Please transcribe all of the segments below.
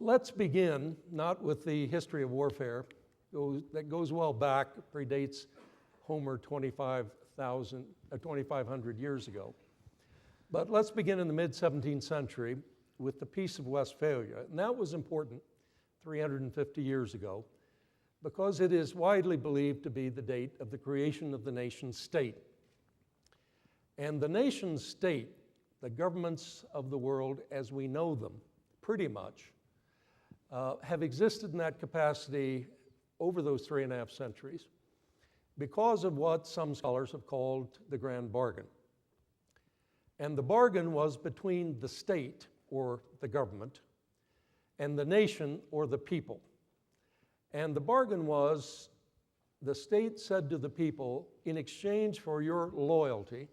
Let's begin not with the history of warfare that goes well back, predates Homer 2,500 years ago. But let's begin in the mid-17th century with the Peace of Westphalia. And that was important 350 years ago because it is widely believed to be the date of the creation of the nation state. And the nation state, the governments of the world as we know them, pretty much, have existed in that capacity over those 3.5 centuries because of what some scholars have called the Grand Bargain. And the bargain was between the state, or the government, and the nation, or the people. And the bargain was, the state said to the people, in exchange for your loyalty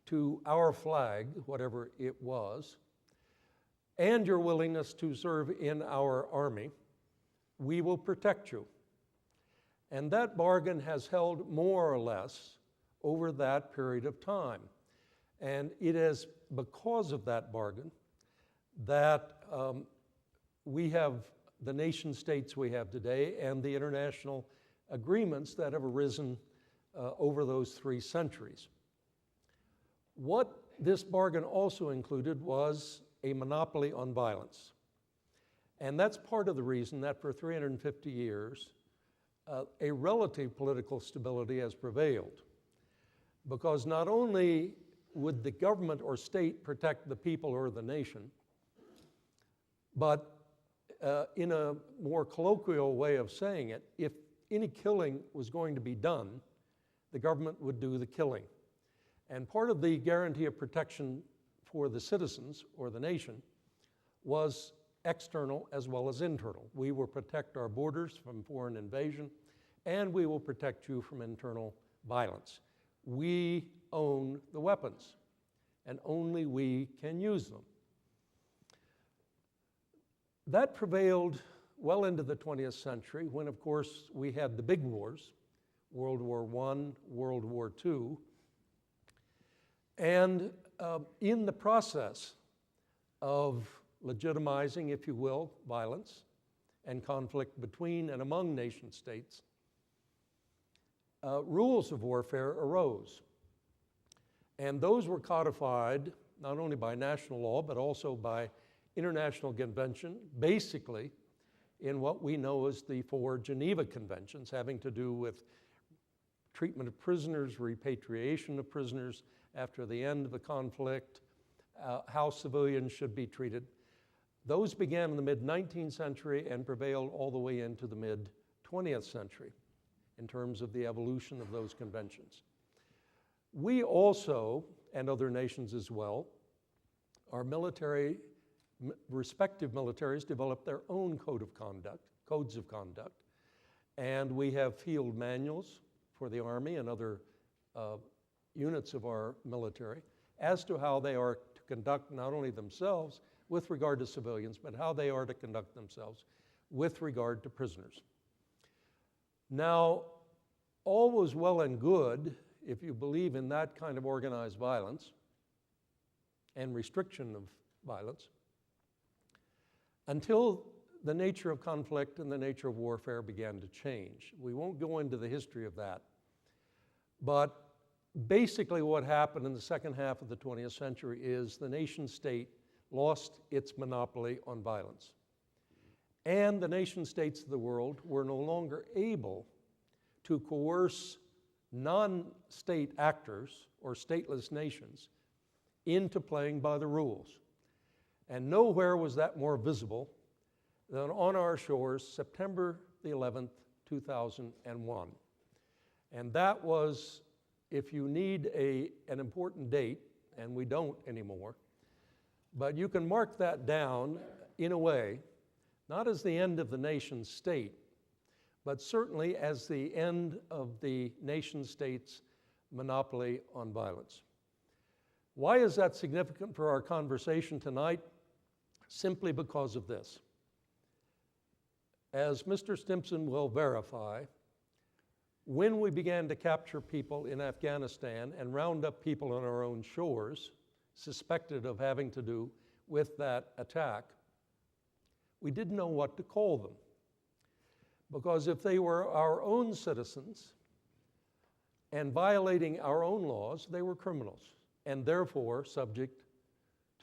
to our flag, whatever it was, and your willingness to serve in our army, we will protect you. And that bargain has held more or less over that period of time. And it is because of that bargain that we have the nation states we have today and the international agreements that have arisen over those 3 centuries. What this bargain also included was a monopoly on violence. And that's part of the reason that for 350 years, a relative political stability has prevailed. Because not only would the government or state protect the people or the nation, but in a more colloquial way of saying it, if any killing was going to be done, the government would do the killing. And part of the guarantee of protection for the citizens or the nation was external as well as internal. We will protect our borders from foreign invasion, and we will protect you from internal violence. We own the weapons, and only we can use them. That prevailed well into the 20th century when, of course, we had the big wars, World War I, World War II, and in the process of legitimizing, if you will, violence and conflict between and among nation states, rules of warfare arose. And those were codified not only by national law, but also by international convention, basically in what we know as the 4 Geneva Conventions, having to do with treatment of prisoners, repatriation of prisoners after the end of the conflict, how civilians should be treated. Those began in the mid-19th century and prevailed all the way into the mid-20th century in terms of the evolution of those conventions. We also, and other nations as well, our respective militaries developed their own codes of conduct, and we have field manuals for the Army and other units of our military as to how they are to conduct not only themselves with regard to civilians, but how they are to conduct themselves with regard to prisoners. Now, all was well and good if you believe in that kind of organized violence and restriction of violence until the nature of conflict and the nature of warfare began to change. We won't go into the history of that, but basically what happened in the second half of the 20th century is the nation state lost its monopoly on violence. And the nation states of the world were no longer able to coerce non-state actors or stateless nations into playing by the rules. And nowhere was that more visible than on our shores, September the 11th, 2001. And that was, if you need an important date, and we don't anymore, but you can mark that down in a way, not as the end of the nation state, but certainly as the end of the nation state's monopoly on violence. Why is that significant for our conversation tonight? Simply because of this. As Mr. Stimson will verify, when we began to capture people in Afghanistan and round up people on our own shores suspected of having to do with that attack, we didn't know what to call them. Because if they were our own citizens and violating our own laws, they were criminals, and therefore subject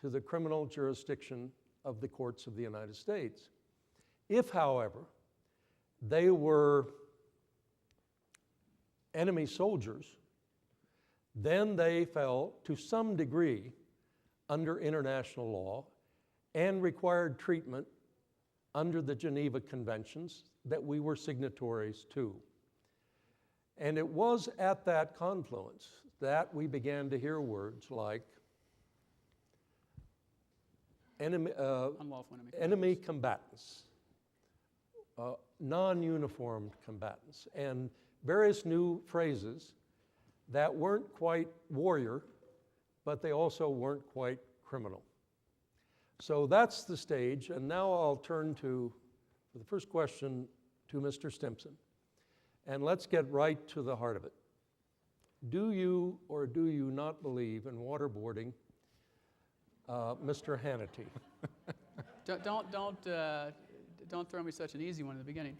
to the criminal jurisdiction of the courts of the United States. If, however, they were enemy soldiers, then they fell to some degree under international law and required treatment under the Geneva Conventions that we were signatories to. And it was at that confluence that we began to hear words like enemy combatants, non-uniformed combatants, and various new phrases that weren't quite warrior, but they also weren't quite criminal. So that's the stage, and now I'll turn to, for the first question, to Mr. Stimson. And let's get right to the heart of it. Do you or do you not believe in waterboarding Mr. Hannity? Don't throw me such an easy one in the beginning.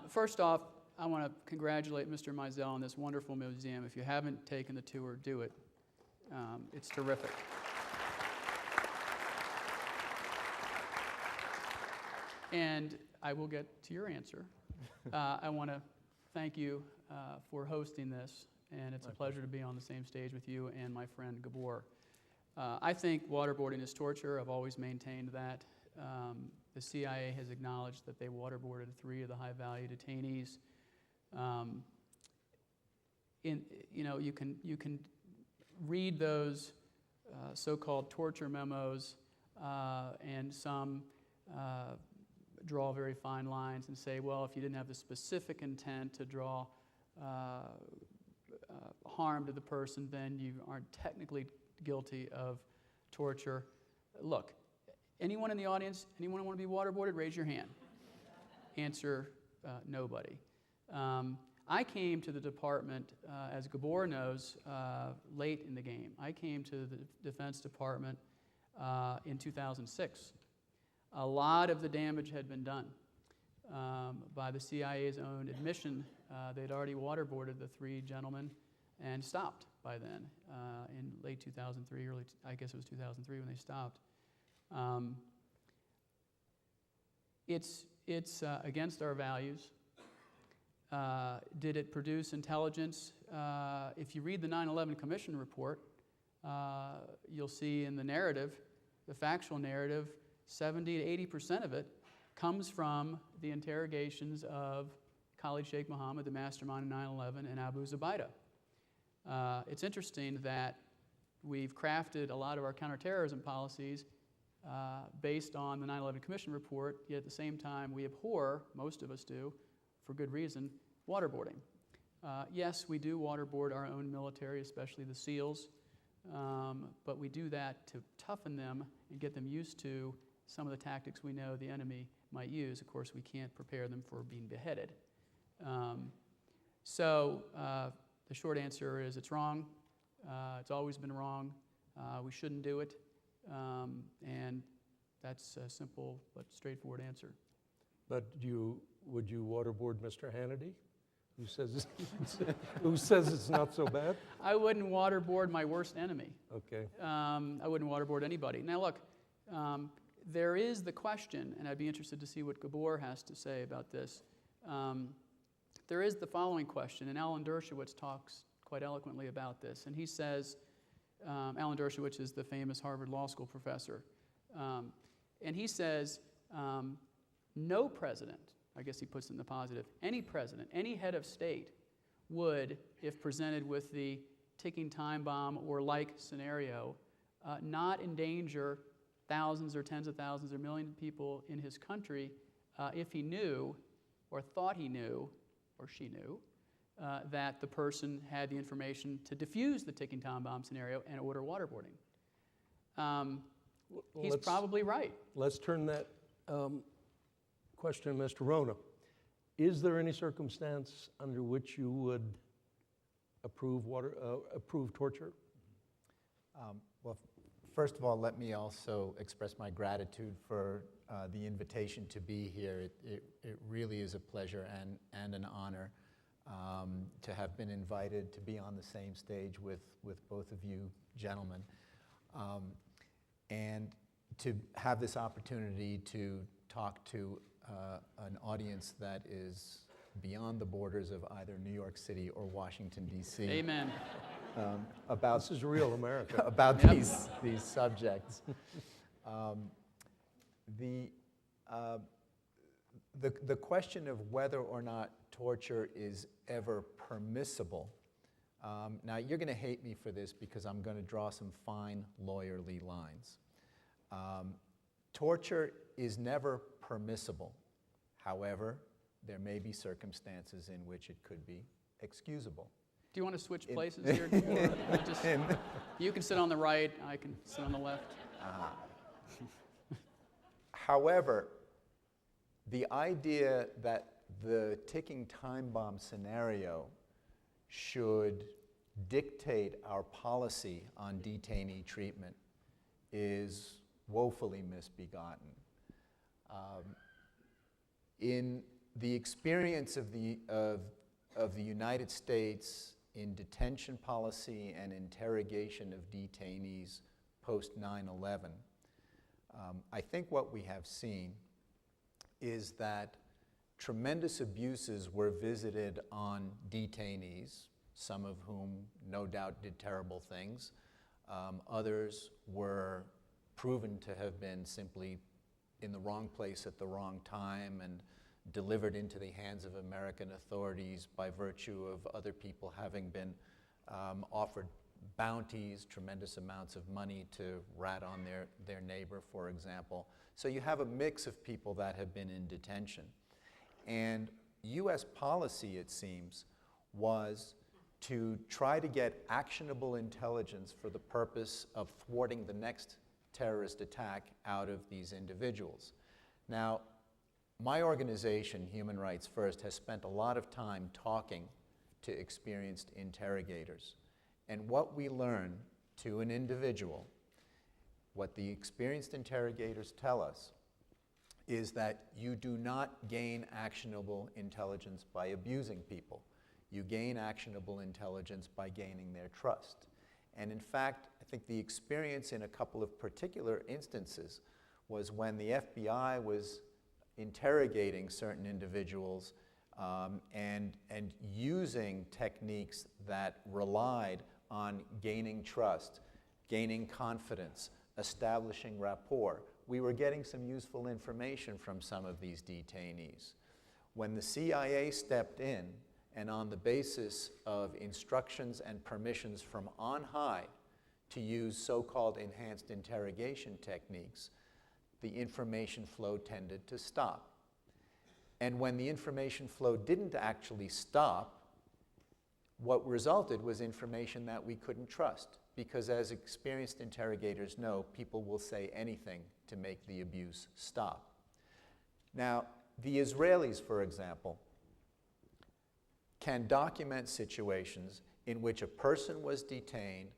First off, I want to congratulate Mr. Mizell on this wonderful museum. If you haven't taken the tour, do it. It's terrific. And I will get to your answer. I want to thank you for hosting this, and it's a pleasure to be on the same stage with you and my friend Gabor. I think waterboarding is torture. I've always maintained that. The CIA has acknowledged that they waterboarded 3 of the high-value detainees. You can read those so-called torture memos, and some draw very fine lines and say, well, if you didn't have the specific intent to draw harm to the person, then you aren't technically guilty of torture. Look, anyone in the audience, anyone want to be waterboarded, raise your hand. Answer, nobody. I came to the department, as Gabor knows, late in the game. I came to the Defense Department in 2006. A lot of the damage had been done. By the CIA's own admission, they'd already waterboarded the 3 gentlemen and stopped by then in late 2003, I guess it was 2003 when they stopped. It's against our values. Did it produce intelligence? If you read the 9/11 Commission report, you'll see in the narrative, the factual narrative, 70 to 80% of it comes from the interrogations of Khalid Sheikh Mohammed, the mastermind of 9/11, and Abu Zubaydah. It's interesting that we've crafted a lot of our counterterrorism policies based on the 9/11 Commission report, yet at the same time we abhor, most of us do, for good reason, waterboarding. Yes, we do waterboard our own military, especially the SEALs, but we do that to toughen them and get them used to some of the tactics we know the enemy might use. Of course, we can't prepare them for being beheaded. So the short answer is it's wrong. It's always been wrong. We shouldn't do it. And that's a simple but straightforward answer. But would you waterboard Mr. Hannity, who says it's not so bad? I wouldn't waterboard my worst enemy. Okay. I wouldn't waterboard anybody. Now look, there is the question, and I'd be interested to see what Gabor has to say about this. There is the following question, and Alan Dershowitz talks quite eloquently about this, and he says, Alan Dershowitz is the famous Harvard Law School professor, and he says, no president, I guess he puts it in the positive, any president, any head of state would, if presented with the ticking time bomb or like scenario, not endanger thousands or tens of thousands or millions of people in his country if he knew or thought he knew or she knew that the person had the information to defuse the ticking time bomb scenario and order waterboarding. He's probably right. Let's turn that question to Mr. Rona. Is there any circumstance under which you would approve torture? Well, First of all, let me also express my gratitude for the invitation to be here. It really is a pleasure and an honor to have been invited to be on the same stage with both of you gentlemen, and to have this opportunity to talk to an audience that is beyond the borders of either New York City or Washington, D.C. Amen. This is real America. about Yep. these subjects. The question of whether or not torture is ever permissible. Now, you're going to hate me for this because I'm going to draw some fine lawyerly lines. Torture is never permissible. However, there may be circumstances in which it could be excusable. Do you want to switch places here? Or you can sit on the right, I can sit on the left. However, the idea that the ticking time bomb scenario should dictate our policy on detainee treatment is woefully misbegotten. In the experience of the United States in detention policy and interrogation of detainees post 9/11, I think what we have seen is that tremendous abuses were visited on detainees, some of whom no doubt did terrible things. Others were proven to have been simply in the wrong place at the wrong time and delivered into the hands of American authorities by virtue of other people having been offered bounties, tremendous amounts of money to rat on their neighbor, for example. So you have a mix of people that have been in detention. And US policy, it seems, was to try to get actionable intelligence for the purpose of thwarting the next terrorist attack out of these individuals. Now, my organization, Human Rights First, has spent a lot of time talking to experienced interrogators. And what we learn to an individual, what the experienced interrogators tell us, is that you do not gain actionable intelligence by abusing people. You gain actionable intelligence by gaining their trust. And in fact, I think the experience in a couple of particular instances was when the FBI was interrogating certain individuals and using techniques that relied on gaining trust, gaining confidence, establishing rapport. We were getting some useful information from some of these detainees. When the CIA stepped in and on the basis of instructions and permissions from on high to use so-called enhanced interrogation techniques, the information flow tended to stop. And when the information flow didn't actually stop, what resulted was information that we couldn't trust, because as experienced interrogators know, people will say anything to make the abuse stop. Now, the Israelis, for example, can document situations in which a person was detained,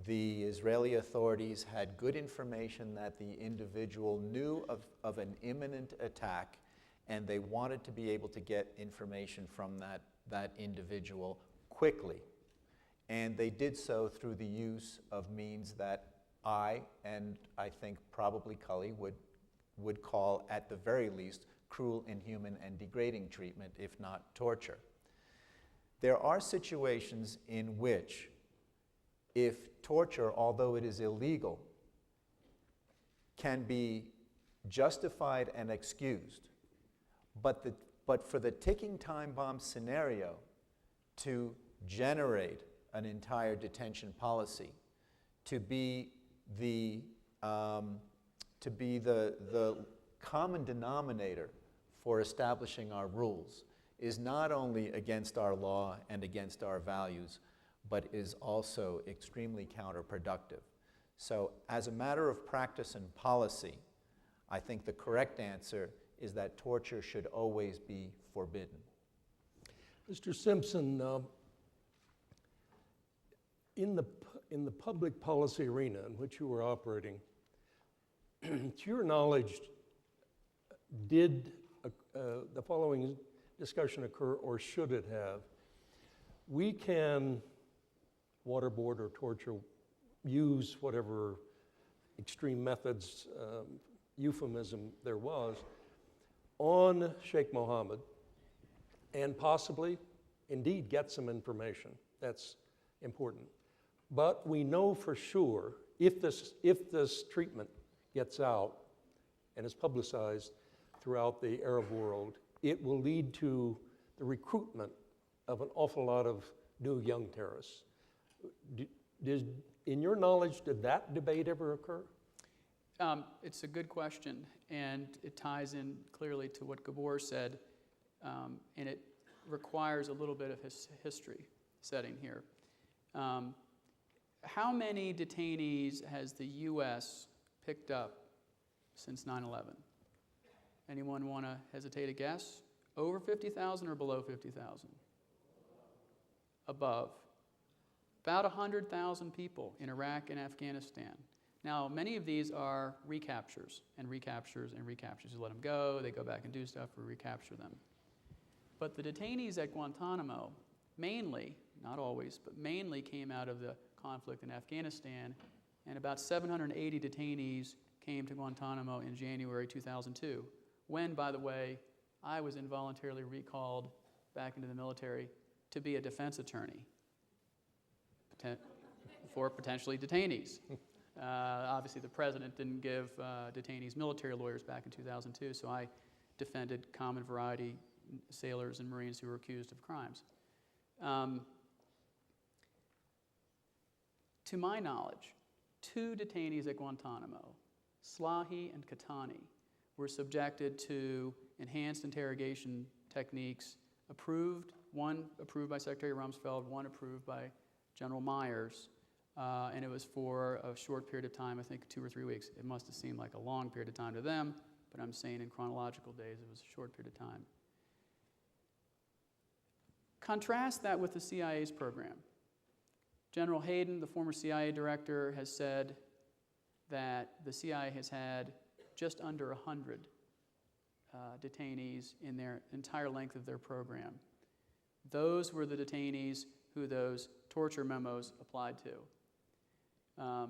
the Israeli authorities had good information that the individual knew of an imminent attack, and they wanted to be able to get information from that individual quickly. And they did so through the use of means that I, and I think probably Cully, would call, at the very least, cruel, inhuman, and degrading treatment, if not torture. There are situations in which, if torture, although it is illegal, can be justified and excused, but for the ticking time bomb scenario to generate an entire detention policy, to be the common denominator for establishing our rules, is not only against our law and against our values, but is also extremely counterproductive. So as a matter of practice and policy, I think the correct answer is that torture should always be forbidden. Mr. Simpson, in in the public policy arena in which you were operating, to your knowledge, did the following discussion occur, or should it have? We can waterboard or torture, use whatever extreme methods, euphemism there was, on Sheikh Mohammed, and possibly, indeed, get some information. That's important. But we know for sure, if this treatment gets out and is publicized throughout the Arab world, it will lead to the recruitment of an awful lot of new young terrorists. In your knowledge, did that debate ever occur? It's a good question, and it ties in clearly to what Gabor said, and it requires a little bit of history setting here. How many detainees has the U.S. picked up since 9/11? Anyone want to hesitate a guess? Over 50,000 or below 50,000? Above. About 100,000 people in Iraq and Afghanistan. Now, many of these are recaptures and recaptures and recaptures. You let them go, they go back and do stuff, we recapture them. But the detainees at Guantanamo mainly, not always, but mainly came out of the conflict in Afghanistan, and about 780 detainees came to Guantanamo in January 2002, when, by the way, I was involuntarily recalled back into the military to be a defense attorney for potentially detainees. Obviously, the president didn't give detainees military lawyers back in 2002, so I defended common variety sailors and Marines who were accused of crimes. To my knowledge, 2 detainees at Guantanamo, Slahi and Katani, were subjected to enhanced interrogation techniques approved, one approved by Secretary Rumsfeld, one approved by General Myers, and it was for a short period of time, I think 2 or 3 weeks. It must have seemed like a long period of time to them, but I'm saying in chronological days it was a short period of time. Contrast that with the CIA's program. General Hayden, the former CIA director, has said that the CIA has had just under 100 detainees in their entire length of their program. Those were the detainees who those torture memos applied to.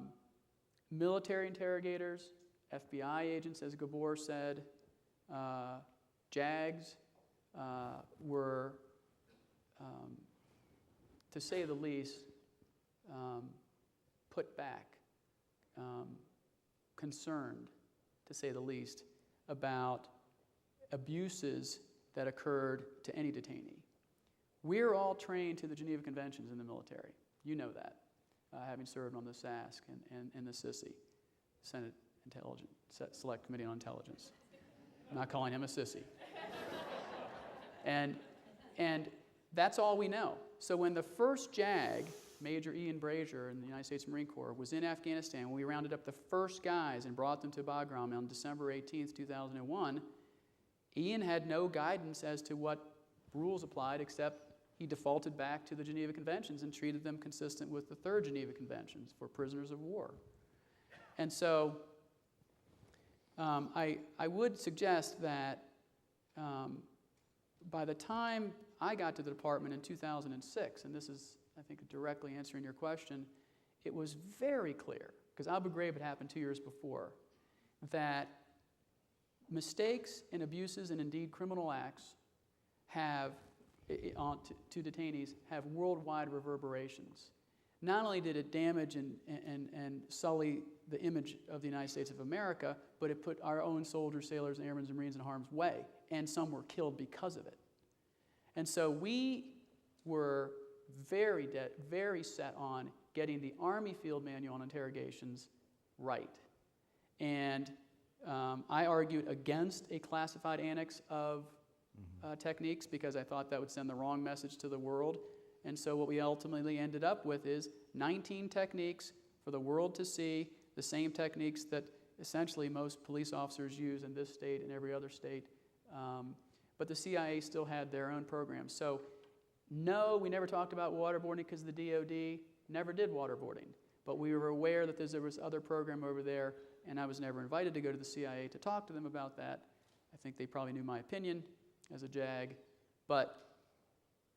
Military interrogators, FBI agents, as Gabor said, JAGs were, to say the least, put back, concerned, to say the least, about abuses that occurred to any detainee. We're all trained to the Geneva Conventions in the military. You know that, having served on the SASC and the SISI, Senate Select Committee on Intelligence. I'm not calling him a sissy. And that's all we know. So when the first JAG, Major Ian Brazier in the United States Marine Corps, was in Afghanistan, when we rounded up the first guys and brought them to Bagram on December 18th, 2001, Ian had no guidance as to what rules applied, except he defaulted back to the Geneva Conventions and treated them consistent with the Third Geneva Conventions for prisoners of war. And so I would suggest that by the time I got to the department in 2006, and this is, I think, directly answering your question, it was very clear, because Abu Ghraib had happened 2 years before, that mistakes and abuses and indeed criminal acts have, to detainees, have worldwide reverberations. Not only did it damage and sully the image of the United States of America, but it put our own soldiers, sailors, airmen, and Marines in harm's way, and some were killed because of it. And so we were very set on getting the Army Field Manual on Interrogations right. And I argued against a classified annex of techniques because I thought that would send the wrong message to the world. And so what we ultimately ended up with is 19 techniques for the world to see, the same techniques that essentially most police officers use in this state and every other state. But the CIA still had their own programs. So no, we never talked about waterboarding because the DOD never did waterboarding. but we were aware that there was other program over there, and I was never invited to go to the CIA to talk to them about that. I think they probably knew my opinion as a JAG, but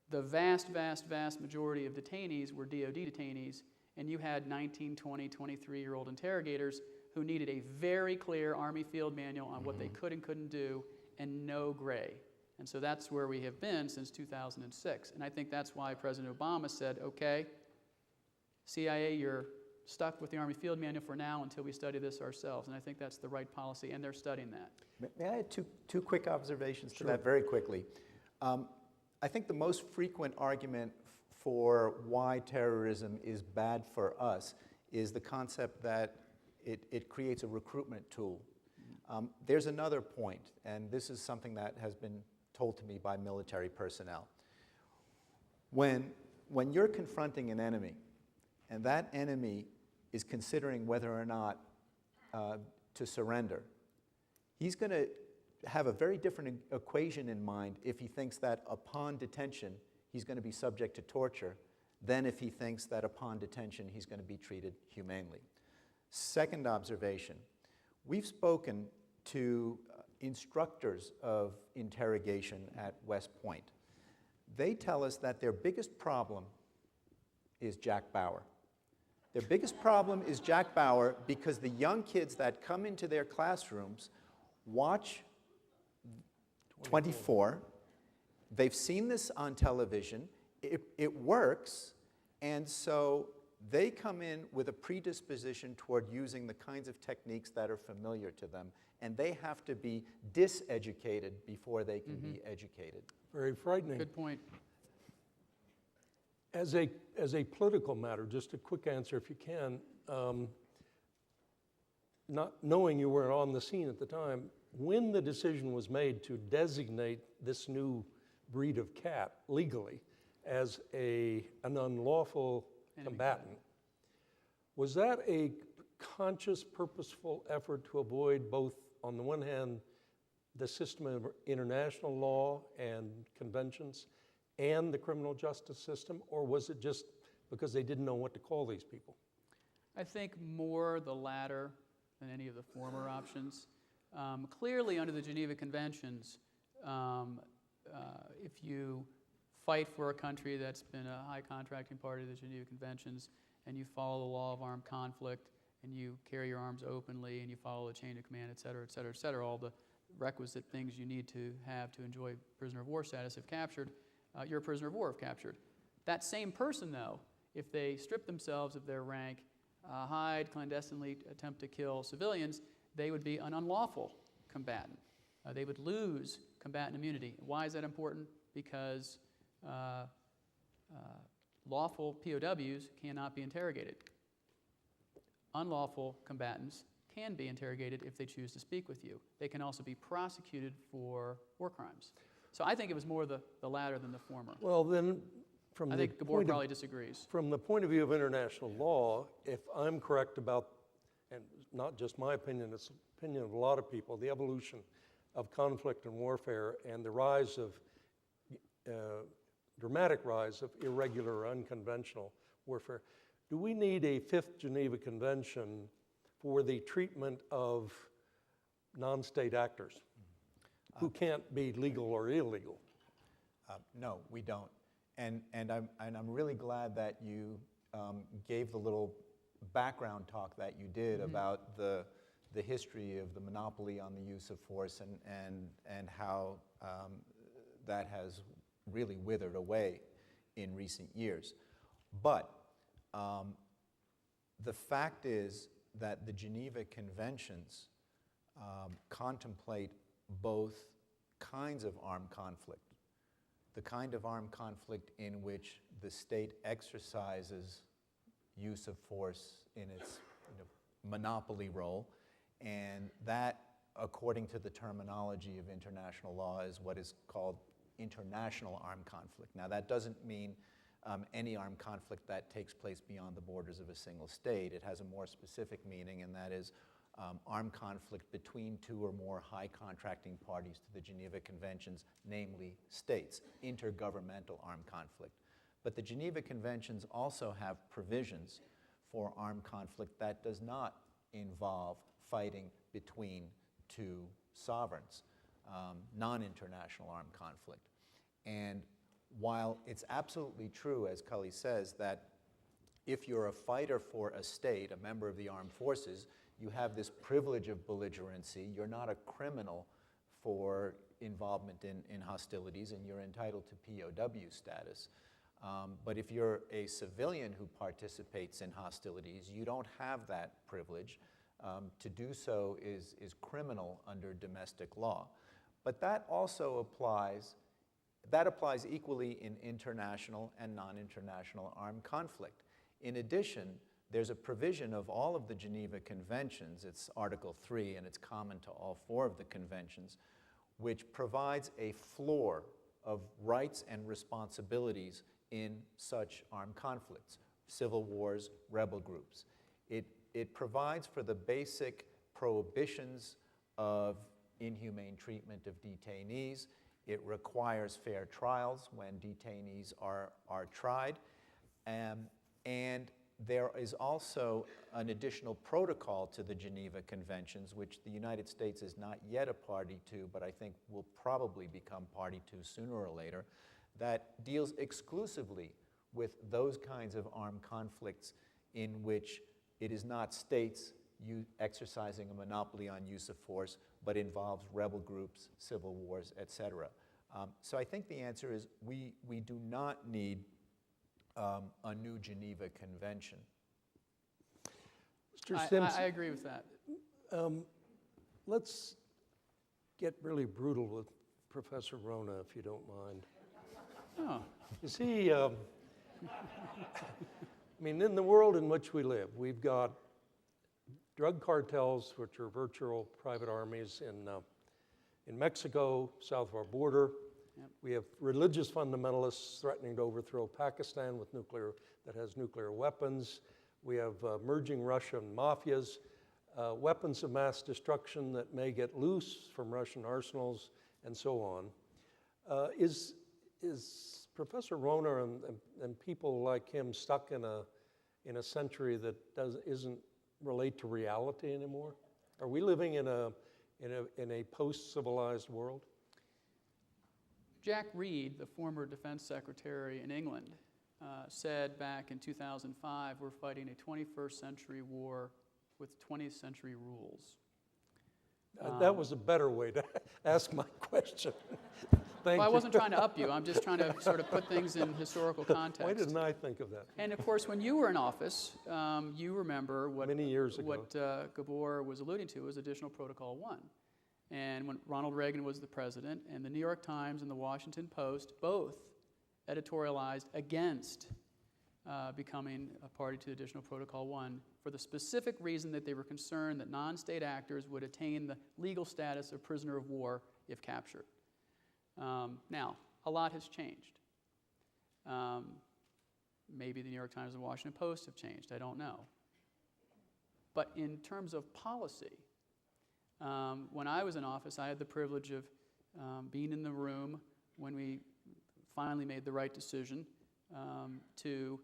the vast, vast, vast majority of detainees were DOD detainees, and you had 19, 20, 23-year-old interrogators who needed a very clear Army field manual on what they could and couldn't do, and no gray. And so that's where we have been since 2006. And I think that's why President Obama said, okay, CIA, you're stuck with the Army field manual for now until we study this ourselves. And I think that's the right policy, and they're studying that. May I add two quick observations to Sure. that very quickly? I think the most frequent argument for why terrorism is bad for us is the concept that it creates a recruitment tool. There's another point, and this is something that has been told to me by military personnel. When you're confronting an enemy, and that enemy is considering whether or not to surrender, he's going to have a very different equation in mind if he thinks that upon detention he's going to be subject to torture than if he thinks that upon detention he's going to be treated humanely. Second observation, we've spoken to instructors of interrogation at West Point. They tell us that their biggest problem is Jack Bauer. Their biggest problem is Jack Bauer because the young kids that come into their classrooms watch 24. They've seen this on television. It works, and so they come in with a predisposition toward using the kinds of techniques that are familiar to them, and they have to be diseducated before they can be educated. Very frightening. Good point. As a political matter, just a quick answer if you can, not knowing you were on the scene at the time, when the decision was made to designate this new breed of cat legally as an unlawful combatant, was that a conscious, purposeful effort to avoid both, on the one hand, the system of international law and conventions and the criminal justice system, or was it just because they didn't know what to call these people? I think more the latter than any of the former options. Clearly, under the Geneva Conventions, if you fight for a country that's been a high contracting party to the Geneva Conventions, and you follow the law of armed conflict, and you carry your arms openly, and you follow the chain of command, et cetera, et cetera, et cetera, all the requisite things you need to have to enjoy prisoner of war status if captured, you're a prisoner of war if captured. That same person, though, if they strip themselves of their rank, hide, clandestinely attempt to kill civilians, they would be an unlawful combatant. They would lose combatant immunity. Why is that important? Because lawful POWs cannot be interrogated. Unlawful combatants can be interrogated if they choose to speak with you. They can also be prosecuted for war crimes. So I think it was more the latter than the former. Well, then, I think Gabor probably disagrees. From the point of view of international law, if I'm correct about, and not just my opinion, it's the opinion of a lot of people, the evolution of conflict and warfare and the rise of, dramatic rise of irregular or unconventional warfare, do we need a fifth Geneva Convention for the treatment of non-state actors who can't be legal or illegal? No, we don't. And I'm really glad that you gave the little background talk that you did about the history of the monopoly on the use of force and how that has really withered away in recent years. But the fact is that the Geneva Conventions contemplate both kinds of armed conflict. The kind of armed conflict in which the state exercises use of force in its monopoly role, and that, according to the terminology of international law, is what is called international armed conflict. Now, that doesn't mean any armed conflict that takes place beyond the borders of a single state. It has a more specific meaning, and that is armed conflict between two or more high contracting parties to the Geneva Conventions, namely states, intergovernmental armed conflict. But the Geneva Conventions also have provisions for armed conflict that does not involve fighting between two sovereigns, non-international armed conflict. And while it's absolutely true, as Cully says, that if you're a fighter for a state, a member of the armed forces, you have this privilege of belligerency. You're not a criminal for involvement in hostilities, and you're entitled to POW status. But if you're a civilian who participates in hostilities, you don't have that privilege. To do so is criminal under domestic law. But that also applies equally in international and non-international armed conflict. In addition, there's a provision of all of the Geneva Conventions, it's Article 3, and it's common to all 4 of the conventions, which provides a floor of rights and responsibilities in such armed conflicts, civil wars, rebel groups. It provides for the basic prohibitions of inhumane treatment of detainees. It requires fair trials when detainees are tried. And there is also an additional protocol to the Geneva Conventions, which the United States is not yet a party to, but I think will probably become party to sooner or later, that deals exclusively with those kinds of armed conflicts in which it is not states exercising a monopoly on use of force, but involves rebel groups, civil wars, etc. So I think the answer is we do not need a new Geneva Convention. Mr. Simpson, I agree with that. let's get really brutal with Professor Rona, if you don't mind. Oh, You see, I mean, in the world in which we live, we've got drug cartels, which are virtual private armies in Mexico, south of our border. Yep. We have religious fundamentalists threatening to overthrow Pakistan that has nuclear weapons. We have emerging Russian mafias, weapons of mass destruction that may get loose from Russian arsenals, and so on. Is Professor Rona and people like him stuck in a century that isn't relate to reality anymore? Are we living in a post-civilized world? Jack Reed, the former defense secretary in England, said back in 2005, we're fighting a 21st century war with 20th century rules. That was a better way to ask my question. Thank Well, I you. wasn't trying to up you. I'm just trying to sort of put things in historical context. Why didn't I think of that? And of course, when you were in office, you remember what Many years ago. What Gabor was alluding to was Additional Protocol 1. And when Ronald Reagan was the president, and the New York Times and the Washington Post both editorialized against becoming a party to Additional Protocol 1 for the specific reason that they were concerned that non-state actors would attain the legal status of prisoner of war if captured. Now, a lot has changed. Maybe the New York Times and Washington Post have changed, I don't know. But in terms of policy, when I was in office, I had the privilege of being in the room when we finally made the right decision to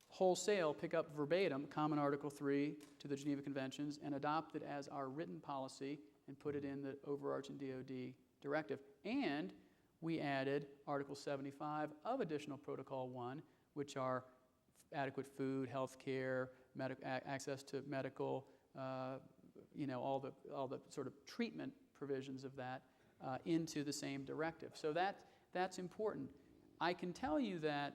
wholesale pick up verbatim Common Article 3 to the Geneva Conventions and adopt it as our written policy and put it in the overarching DoD directive. And we added Article 75 of Additional Protocol 1, which are adequate food, health care, access to medical, all the sort of treatment provisions of that into the same directive. So that's important. I can tell you that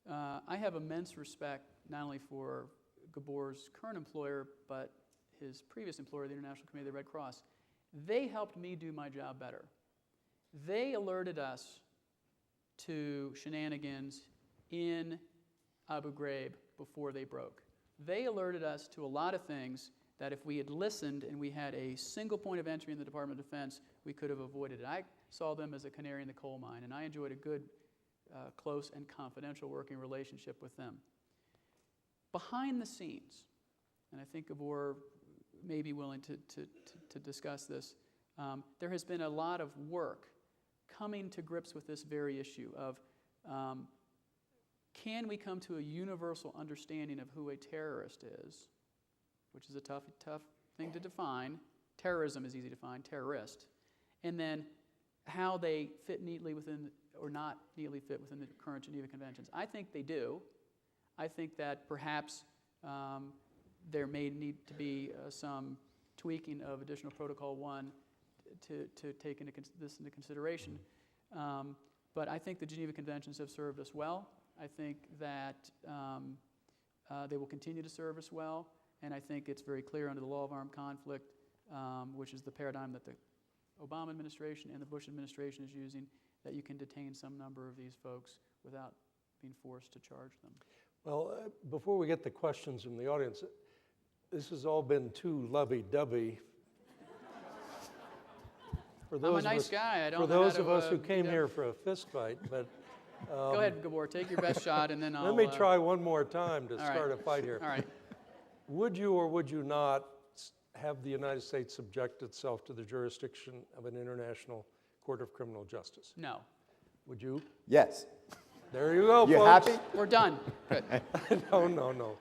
I have immense respect not only for Gabor's current employer, but his previous employer, the International Committee of the Red Cross. They helped me do my job better. They alerted us to shenanigans in Abu Ghraib before they broke. They alerted us to a lot of things that if we had listened and we had a single point of entry in the Department of Defense, we could have avoided it. I saw them as a canary in the coal mine, and I enjoyed a good, close, and confidential working relationship with them. Behind the scenes, and I think Gabor may be willing to discuss this, there has been a lot of work coming to grips with this very issue of can we come to a universal understanding of who a terrorist is, which is a tough thing to define. Terrorism is easy to define, terrorist. And then how they fit neatly within, or not neatly fit within the current Geneva Conventions. I think they do. I think that perhaps there may need to be some tweaking of Additional Protocol 1 to take this into consideration. But I think the Geneva Conventions have served us well. I think that they will continue to serve us well. And I think it's very clear under the law of armed conflict, which is the paradigm that the Obama administration and the Bush administration is using, that you can detain some number of these folks without being forced to charge them. Well, before we get the questions from the audience, this has all been too lovey-dovey. I'm a nice guy. I don't for know how those to, of us who came yeah. here for a fist fight, but Go ahead, Gabor. Take your best shot, and then I'll... let me try one more time to all right. start a fight here. All right. Would you or would you not have the United States subject itself to the jurisdiction of an international court of criminal justice? No. Would you? Yes. There you go, You folks. happy? We're done. Good. No.